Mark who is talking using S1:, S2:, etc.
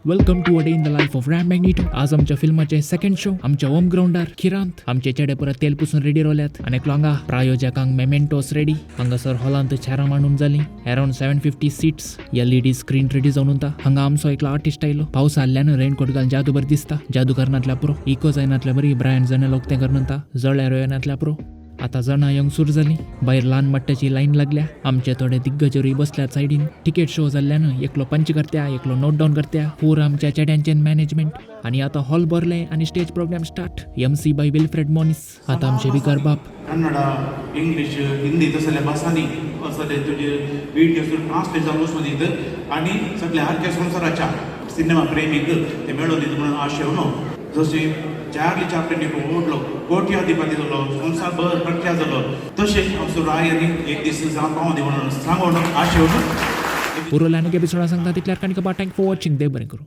S1: Welcome to a day in the life of Ran Magneto. आज आमच्या फिल्माचे second show आमच्या होम ग्राउंडार किरांत आमचे चेडे परत तेल पुसून रेडी रोल्यात आणि लोंगा प्रायोजकांक मेमेंटोस रेडी. हांगासर हॉलांत चेरां मांडून जाली. Around 750 seats. LED screen ready जावन उरता. हांगा आमचो एकलो आर्टिस्ट आयलो. पावस आल्ल्यान रेनकोट घालून जादू बरें दिसता. जादू करनातल्या प्रो इको जायनातल्या बरी ब्रायन जण लोक तें करनता जळ्या रोयनातल्या प्रो. आता जणां येवंक सुरू जाली. भायर ल्हान मट्टाची लायन लागल्या. आमचे थोडे दिग्गजरूय बसल्यात सायडीन. तिकेट शो जाल्ल्यान एकलो पंच करत्या, एकलो नोट डावन करत्या. पूर आमच्या चेड्यांचें मॅनेजमेंट. आणि आता हॉल भरले आणि stage program start. MC by Wilfred Monis. आता आमचे विकार बाप.
S2: कन्नड, इंग्लिश, हिंदी तसल्या भासांनी असले तुझे व्हिडिओज ट्रान्सलेट जावन वचून दित आणि सगळ्या हरक्या संवसाराच्या सिनेमा प्रेमीक ते मेळोवन दित म्हणून आशेव न्हू. जशी चार्ली चॅप्लिन व्हडलो कोट्याधिपती जालो, संवसारभर प्रख्यात जालो, तशेंच आमचो रायन एक दीस जावन पावों दी म्हणून सांगून आशेव न्हू.
S1: पुरो ल्हान एपिसोडा सांगता तितल्यार काणी थँक फॉर वॉचिंग. देव बरें करूं.